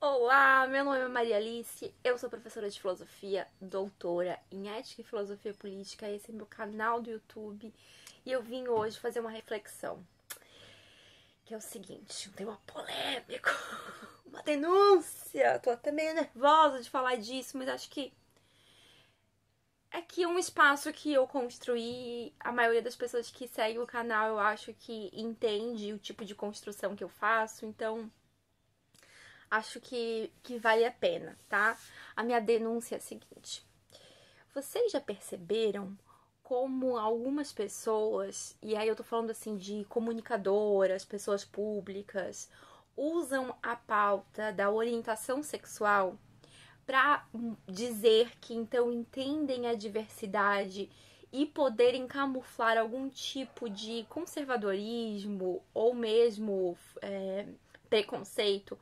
Olá, meu nome é Maria Alice, eu sou professora de filosofia, doutora em ética e filosofia política. Esse é meu canal do YouTube e eu vim hoje fazer uma reflexão, que é o seguinte: um tema polêmico, uma denúncia. Tô até meio nervosa de falar disso, mas acho que é um espaço que eu construí. A maioria das pessoas que seguem o canal eu acho que entende o tipo de construção que eu faço, então acho que vale a pena, tá? A minha denúncia é a seguinte: vocês já perceberam como algumas pessoas, e aí eu tô falando assim de comunicadoras, pessoas públicas, usam a pauta da orientação sexual para dizer que então entendem a diversidade e poderem camuflar algum tipo de conservadorismo ou mesmo preconceito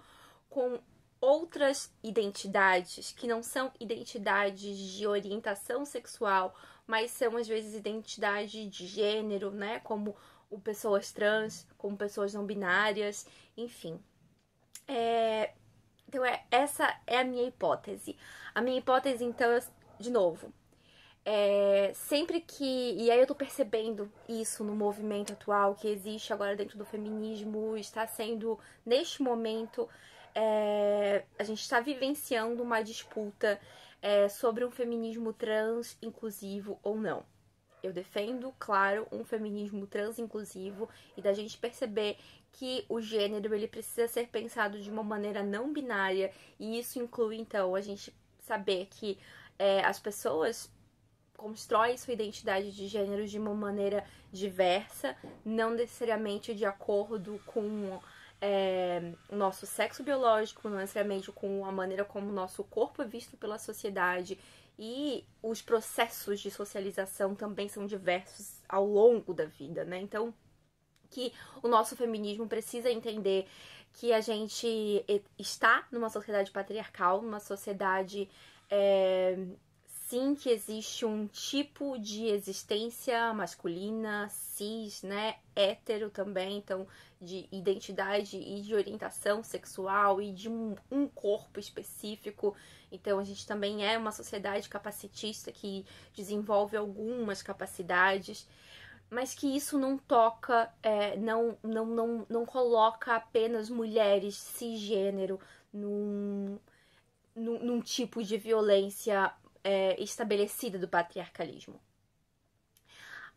com outras identidades que não são identidades de orientação sexual, mas são às vezes identidade de gênero, né? Como pessoas trans, como pessoas não binárias, enfim. Então, essa é a minha hipótese. A minha hipótese, então, de novo, sempre que. E aí eu tô percebendo isso no movimento atual que existe agora dentro do feminismo, está sendo, neste momento, a gente está vivenciando uma disputa sobre um feminismo trans inclusivo ou não. Eu defendo, claro, um feminismo trans inclusivo e da gente perceber que o gênero ele precisa ser pensado de uma maneira não binária, e isso inclui, então, a gente saber que as pessoas constroem sua identidade de gênero de uma maneira diversa, não necessariamente de acordo com o nosso sexo biológico, não necessariamente com a maneira como o nosso corpo é visto pela sociedade, e os processos de socialização também são diversos ao longo da vida, né? Então, que o nosso feminismo precisa entender que a gente está numa sociedade patriarcal, numa sociedade sim, que existe um tipo de existência masculina, cis, né, hétero também, então de identidade e de orientação sexual e de um corpo específico. Então a gente também é uma sociedade capacitista que desenvolve algumas capacidades, mas que isso não toca, não coloca apenas mulheres cisgênero num tipo de violência estabelecida do patriarcalismo.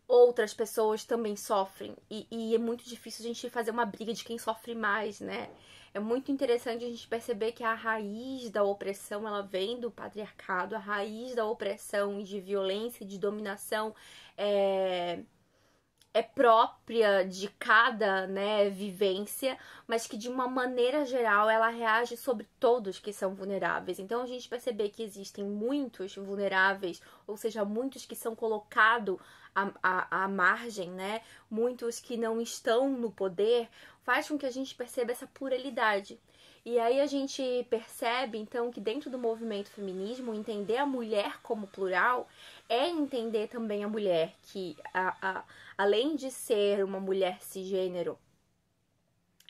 Outras pessoas também sofrem, e é muito difícil a gente fazer uma briga de quem sofre mais, né? É muito interessante a gente perceber que a raiz da opressão, ela vem do patriarcado, a raiz da opressão e de violência e de dominação é própria de cada, né, vivência, mas que de uma maneira geral ela reage sobre todos que são vulneráveis. Então a gente perceber que existem muitos vulneráveis, ou seja, muitos que são colocados à margem, né, muitos que não estão no poder, faz com que a gente perceba essa pluralidade. E aí a gente percebe, então, que dentro do movimento feminismo, entender a mulher como plural é entender também a mulher que, além de ser uma mulher cisgênero,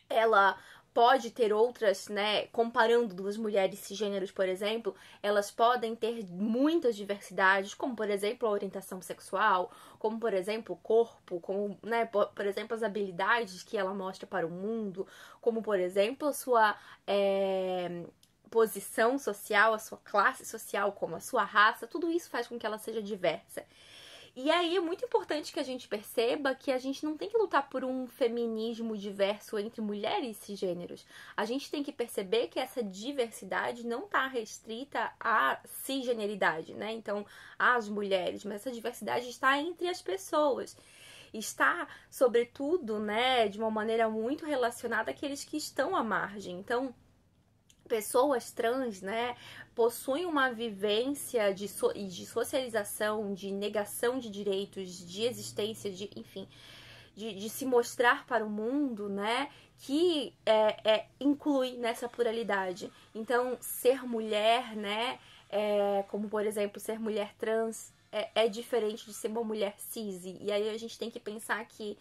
ela pode ter outras, né, comparando duas mulheres cisgêneros, por exemplo, elas podem ter muitas diversidades, como, por exemplo, a orientação sexual, como, por exemplo, o corpo, como, né, por exemplo, as habilidades que ela mostra para o mundo, como, por exemplo, a sua posição social, a sua classe social, como a sua raça, tudo isso faz com que ela seja diversa. E aí é muito importante que a gente perceba que a gente não tem que lutar por um feminismo diverso entre mulheres e cisgêneros. A gente tem que perceber que essa diversidade não está restrita à cisgeneridade, né? Então, às mulheres, mas essa diversidade está entre as pessoas. Está, sobretudo, né, de uma maneira muito relacionada àqueles que estão à margem. Então, pessoas trans, né, possuem uma vivência de socialização, de negação de direitos, de existência, de, enfim, de se mostrar para o mundo, né, que inclui nessa pluralidade. Então, ser mulher, né, como por exemplo, ser mulher trans, é diferente de ser uma mulher cis. E aí a gente tem que pensar que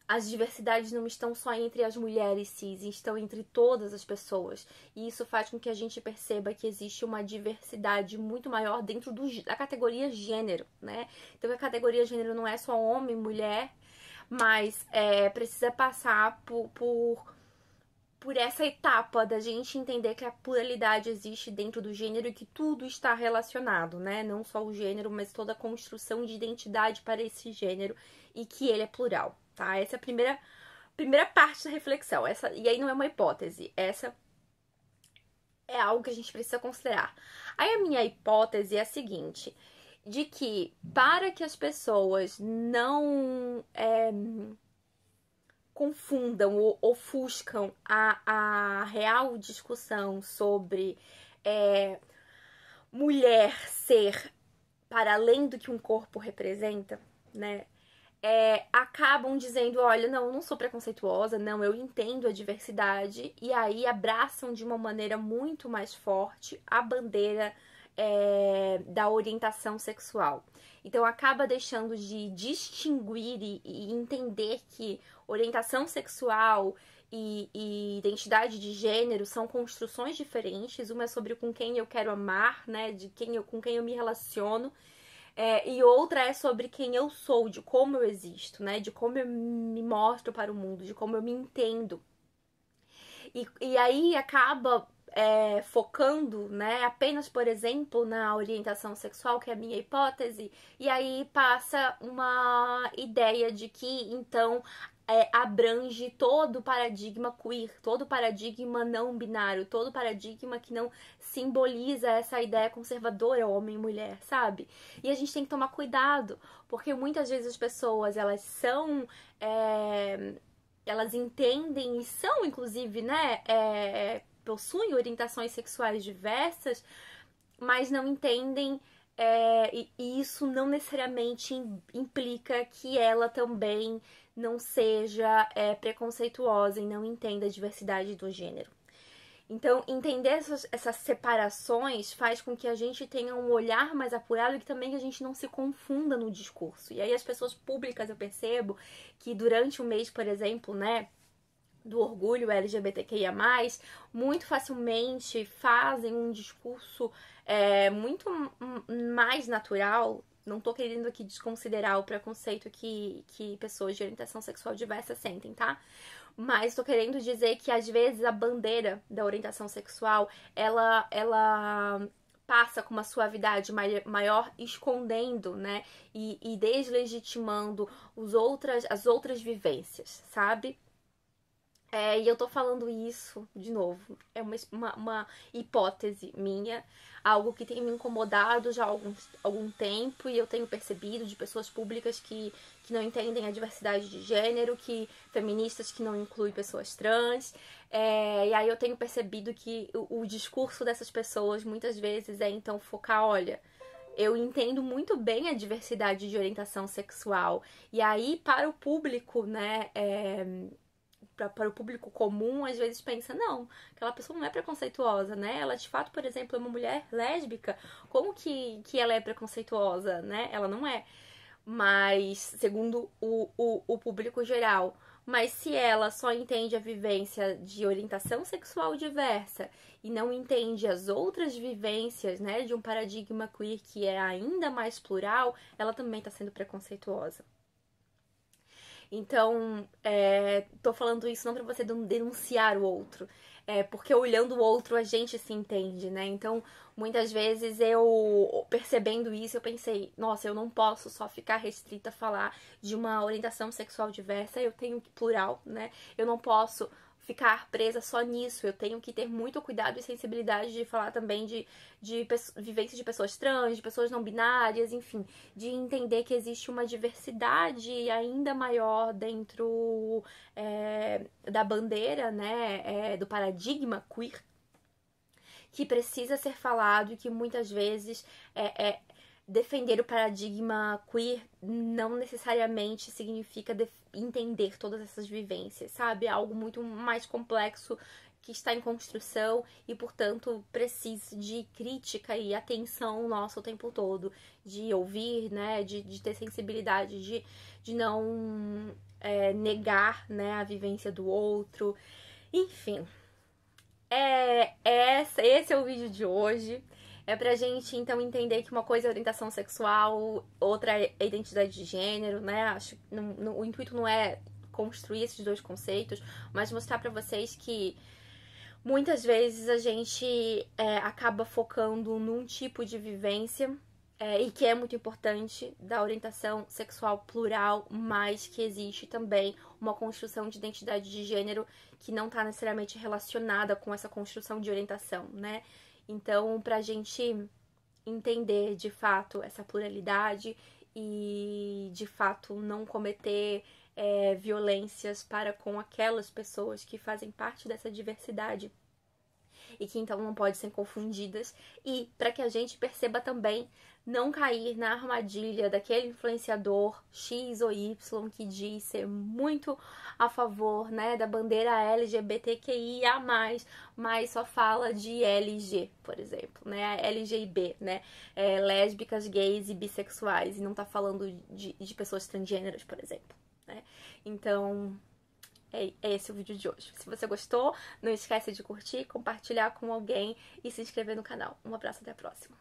as diversidades não estão só entre as mulheres cis, estão entre todas as pessoas. E isso faz com que a gente perceba que existe uma diversidade muito maior dentro da categoria gênero, né? Então a categoria gênero não é só homem, mulher, mas precisa passar por essa etapa da gente entender que a pluralidade existe dentro do gênero e que tudo está relacionado, né? Não só o gênero, mas toda a construção de identidade para esse gênero e que ele é plural, tá? Essa é a primeira parte da reflexão. E aí não é uma hipótese, essa é algo que a gente precisa considerar. Aí a minha hipótese é a seguinte, de que para que as pessoas não confundam ou ofuscam a real discussão sobre mulher ser para além do que um corpo representa, né? Acabam dizendo, olha, não, eu não sou preconceituosa, não, eu entendo a diversidade, e aí abraçam de uma maneira muito mais forte a bandeira da orientação sexual. Então acaba deixando de distinguir e entender que orientação sexual e identidade de gênero são construções diferentes. Uma é sobre com quem eu quero amar, né? Com quem eu me relaciono. E outra é sobre quem eu sou, de como eu existo, né? De como eu me mostro para o mundo, de como eu me entendo. E aí acaba focando, né, apenas, por exemplo, na orientação sexual, que é a minha hipótese, e aí passa uma ideia de que, então, abrange todo o paradigma queer, todo o paradigma não binário, todo o paradigma que não simboliza essa ideia conservadora homem e mulher, sabe? E a gente tem que tomar cuidado, porque muitas vezes as pessoas, elas são... elas entendem e são, inclusive, né, possuem orientações sexuais diversas, mas não entendem, e isso não necessariamente implica que ela também não seja preconceituosa e não entenda a diversidade do gênero. Então, entender essas separações faz com que a gente tenha um olhar mais apurado e que também a gente não se confunda no discurso. E aí as pessoas públicas, eu percebo que durante o mês, por exemplo, né, do orgulho LGBTQIA+, muito facilmente fazem um discurso muito mais natural. Não tô querendo aqui desconsiderar o preconceito que pessoas de orientação sexual diversa sentem, tá? Mas tô querendo dizer que às vezes a bandeira da orientação sexual, ela passa com uma suavidade maior, escondendo, né? E deslegitimando as outras vivências, sabe? E eu tô falando isso, de novo, é uma hipótese minha, algo que tem me incomodado já há algum tempo, e eu tenho percebido de pessoas públicas que não entendem a diversidade de gênero, feministas que não incluem pessoas trans, e aí eu tenho percebido que o discurso dessas pessoas muitas vezes é então focar, olha, eu entendo muito bem a diversidade de orientação sexual, e aí para o público, né, para o público comum, às vezes pensa, não, aquela pessoa não é preconceituosa, né? Ela, de fato, por exemplo, é uma mulher lésbica. Como que ela é preconceituosa, né? Ela não é. Mas, segundo o público geral. Mas se ela só entende a vivência de orientação sexual diversa e não entende as outras vivências, né, de um paradigma queer que é ainda mais plural, ela também está sendo preconceituosa. Então, tô falando isso não pra você denunciar o outro, porque olhando o outro a gente se entende, né? Então, muitas vezes eu, percebendo isso, eu pensei, nossa, eu não posso só ficar restrita a falar de uma orientação sexual diversa, eu tenho que plural, né? Eu não posso ficar presa só nisso, eu tenho que ter muito cuidado e sensibilidade de falar também de vivência de pessoas trans, de pessoas não binárias, enfim, de entender que existe uma diversidade ainda maior dentro da bandeira, né, do paradigma queer, que precisa ser falado e que muitas vezes defender o paradigma queer não necessariamente significa entender todas essas vivências, sabe? É algo muito mais complexo que está em construção e, portanto, precisa de crítica e atenção nossa o tempo todo, de ouvir, né? De ter sensibilidade, de não negar, né, a vivência do outro. Enfim, esse é o vídeo de hoje. É pra gente, então, entender que uma coisa é orientação sexual, outra é identidade de gênero, né? Acho que o intuito não é construir esses dois conceitos, mas mostrar pra vocês que muitas vezes a gente acaba focando num tipo de vivência e que é muito importante da orientação sexual plural, mas que existe também uma construção de identidade de gênero que não está necessariamente relacionada com essa construção de orientação, né? Então, pra gente entender de fato essa pluralidade e de fato não cometer violências para com aquelas pessoas que fazem parte dessa diversidade e que então não podem ser confundidas, e para que a gente perceba também não cair na armadilha daquele influenciador X ou Y que diz ser muito a favor, né, da bandeira LGBTQIA+, mas só fala de LG, por exemplo, né, LG e B, né, lésbicas, gays e bissexuais, e não tá falando de pessoas transgêneras, por exemplo, né. Então, é esse o vídeo de hoje. Se você gostou, não esquece de curtir, compartilhar com alguém e se inscrever no canal. Um abraço, até a próxima.